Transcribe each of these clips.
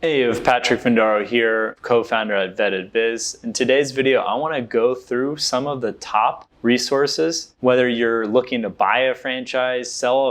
Hey, it's Patrick Findaro here, co-founder at Vetted Biz. In today's video, I want to go through some of the top resources, whether you're looking to buy a franchise, sell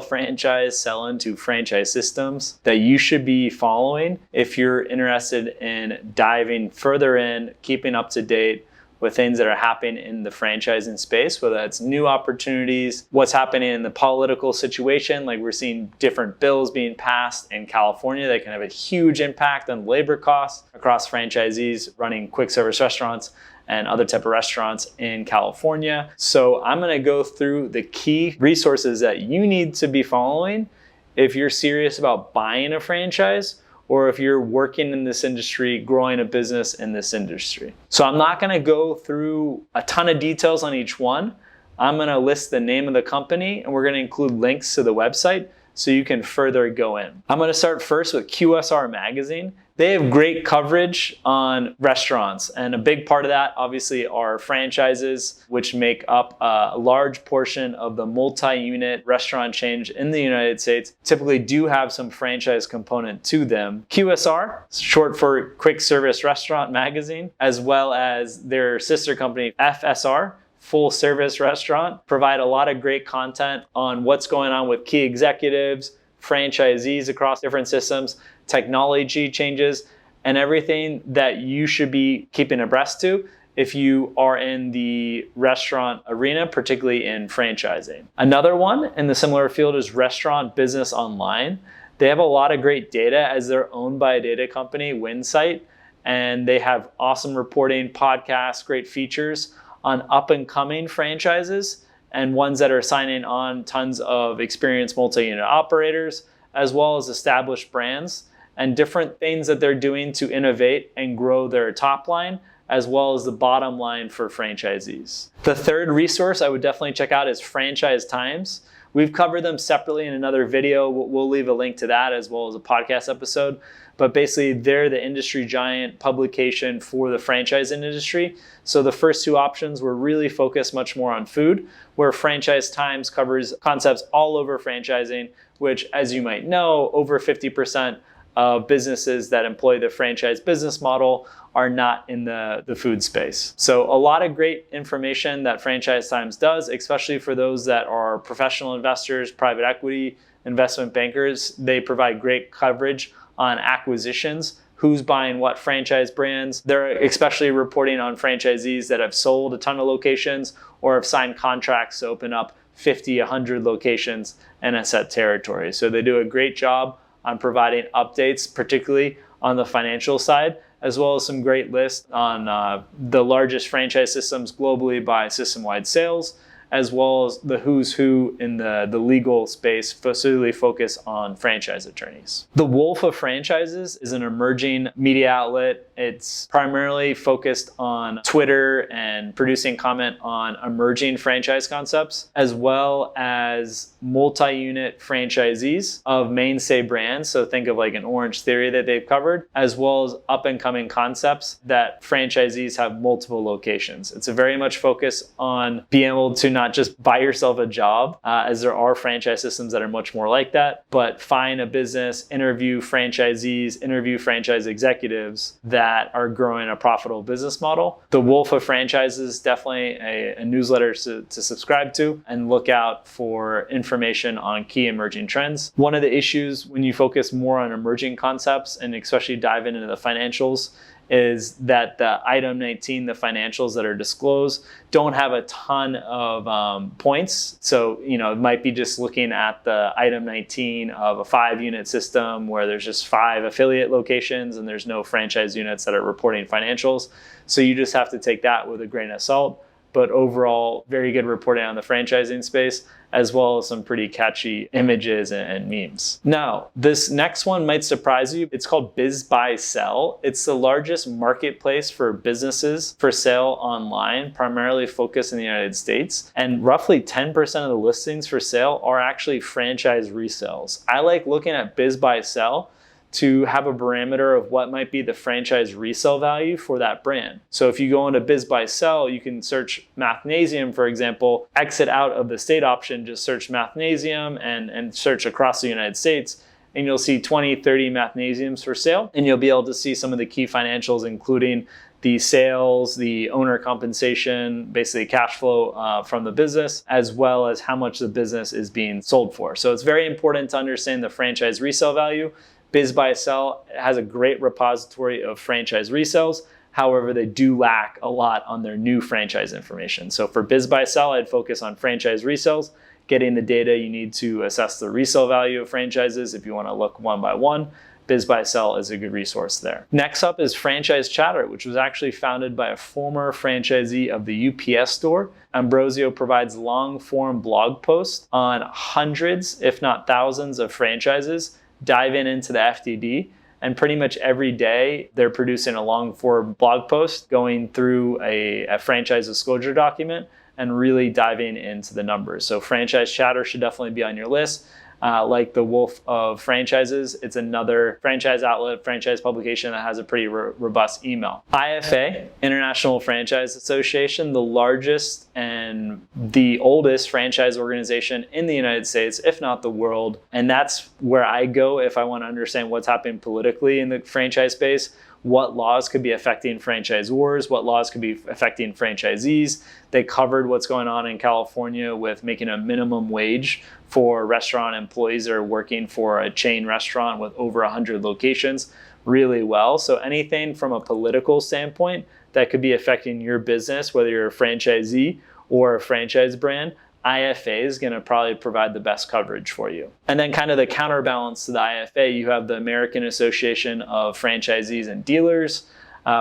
into franchise systems, that you should be following if you're interested in diving further in, keeping up to date with things that are happening in the franchising space, whether that's new opportunities, what's happening in the political situation, like we're seeing different bills being passed in California that can have a huge impact on labor costs across franchisees running quick service restaurants and other type of restaurants in California. So I'm gonna go through the key resources that you need to be following if you're serious about buying a franchise, or if you're working in this industry, growing a business in this industry. So I'm not gonna go through a ton of details on each one. I'm gonna list the name of the company and we're gonna include links to the website so you can further go in. I'm gonna start first with QSR Magazine. They have great coverage on restaurants, and a big part of that obviously are franchises, which make up a large portion of the multi-unit restaurant chains in the United States, typically do have some franchise component to them. QSR, short for Quick Service Restaurant Magazine, as well as their sister company FSR, Full Service Restaurant, provide a lot of great content on what's going on with key executives, franchisees across different systems, technology changes, and everything that you should be keeping abreast to if you are in the restaurant arena, particularly in franchising. Another one in the similar field is Restaurant Business Online. They have a lot of great data as they're owned by a data company, Winsight, and they have awesome reporting, podcasts, great features on up and coming franchises and ones that are signing on tons of experienced multi-unit operators, as well as established brands and different things that they're doing to innovate and grow their top line, as well as the bottom line for franchisees. The third resource I would definitely check out is Franchise Times. We've covered them separately in another video. We'll leave a link to that as well as a podcast episode. But basically, they're the industry giant publication for the franchising industry. So the first two options were really focused much more on food, where Franchise Times covers concepts all over franchising, which, as you might know, over 50% of businesses that employ the franchise business model are not in the food space. So a lot of great information that Franchise Times does, especially for those that are professional investors, private equity, investment bankers. They provide great coverage on acquisitions, who's buying what franchise brands. They're especially reporting on franchisees that have sold a ton of locations or have signed contracts to open up 50, 100 locations in a set territory. So they do a great job on providing updates, particularly on the financial side, as well as some great lists on the largest franchise systems globally by system-wide sales, as well as the who's who in the legal space, specifically focus on franchise attorneys. The Wolf of Franchises is an emerging media outlet. It's primarily focused on Twitter and producing comment on emerging franchise concepts, as well as multi-unit franchisees of mainstay brands. So think of like an Orange Theory that they've covered, as well as up and coming concepts that franchisees have multiple locations. It's a very much focus on being able to not just buy yourself a job, as there are franchise systems that are much more like that, but find a business, interview franchisees, interview franchise executives that are growing a profitable business model. The Wolf of Franchises is definitely a newsletter to subscribe to and look out for information on key emerging trends. One of the issues when you focus more on emerging concepts and especially dive into the financials is that the item 19, the financials that are disclosed, don't have a ton of points. So, it might be just looking at the item 19 of a 5-unit system where there's just 5 affiliate locations and there's no franchise units that are reporting financials. So you just have to take that with a grain of salt. But overall, very good reporting on the franchising space, as well as some pretty catchy images and memes. Now, this next one might surprise you. It's called BizBuySell. It's the largest marketplace for businesses for sale online, primarily focused in the United States. And roughly 10% of the listings for sale are actually franchise resales. I like looking at BizBuySell to have a parameter of what might be the franchise resale value for that brand. So if you go into BizBuySell, you can search Mathnasium, for example, exit out of the state option, just search Mathnasium and search across the United States. and you'll see 20, 30 mathnasiums for sale. And you'll be able to see some of the key financials, including the sales, the owner compensation, basically cash flow from the business, as well as how much the business is being sold for. So it's very important to understand the franchise resale value. BizBuySell has a great repository of franchise resales. However, they do lack a lot on their new franchise information. So for BizBuySell, I'd focus on franchise resales, getting the data you need to assess the resale value of franchises if you want to look one by one. BizBuySell is a good resource there. Next up is Franchise Chatter, which was actually founded by a former franchisee of the UPS store. Ambrosio provides long-form blog posts on hundreds, if not thousands, of franchises, diving into the FDD. And pretty much every day, they're producing a long-form blog post going through a franchise disclosure document and really diving into the numbers. So Franchise Chatter should definitely be on your list. Like the Wolf of Franchises, it's another franchise outlet, franchise publication that has a pretty robust email. IFA, International Franchise Association, the largest and the oldest franchise organization in the United States, if not the world. And that's where I go if I want to understand what's happening politically in the franchise space, what laws could be affecting franchisors, what laws could be affecting franchisees. They covered what's going on in California with making a minimum wage for restaurant employees that are working for a chain restaurant with over 100 locations really well. So anything from a political standpoint that could be affecting your business, whether you're a franchisee or a franchise brand, IFA is going to probably provide the best coverage for you. And then kind of the counterbalance to the IFA, you have the American Association of Franchisees and Dealers,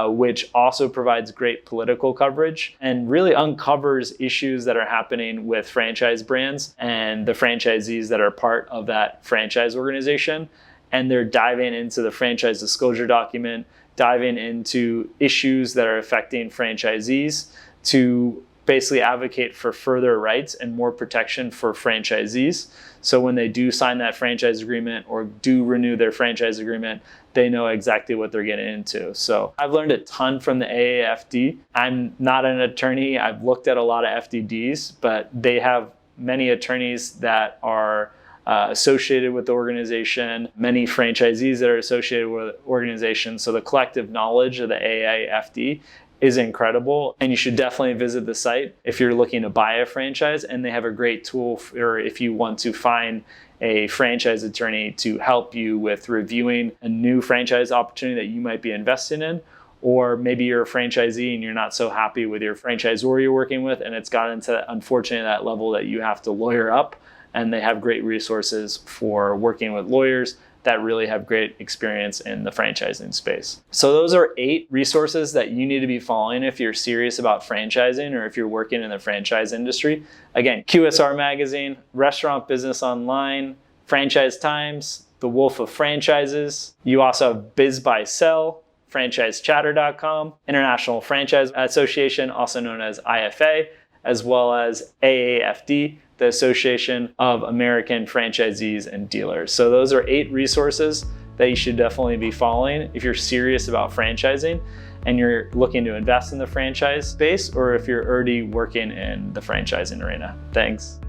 which also provides great political coverage and really uncovers issues that are happening with franchise brands and the franchisees that are part of that franchise organization. And they're diving into the franchise disclosure document, diving into issues that are affecting franchisees to basically advocate for further rights and more protection for franchisees. So when they do sign that franchise agreement or do renew their franchise agreement, they know exactly what they're getting into. So I've learned a ton from the AAFD. I'm not an attorney. I've looked at a lot of FDDs, but they have many attorneys that are associated with the organization, many franchisees that are associated with the organization. So the collective knowledge of the AAFD is incredible, and you should definitely visit the site if you're looking to buy a franchise. And they have a great tool for if you want to find a franchise attorney to help you with reviewing a new franchise opportunity that you might be investing in, or maybe you're a franchisee and you're not so happy with your franchisor you're working with, and it's gotten to unfortunately that level that you have to lawyer up. And they have great resources for working with lawyers that really have great experience in the franchising space. So those are 8 resources that you need to be following if you're serious about franchising or if you're working in the franchise industry. Again, QSR Magazine, Restaurant Business Online, Franchise Times, The Wolf of Franchises. You also have BizBuySell, FranchiseChatter.com, International Franchise Association, also known as IFA, as well as AAFD, the Association of American Franchisees and Dealers. So those are 8 resources that you should definitely be following if you're serious about franchising and you're looking to invest in the franchise space, or if you're already working in the franchising arena. Thanks.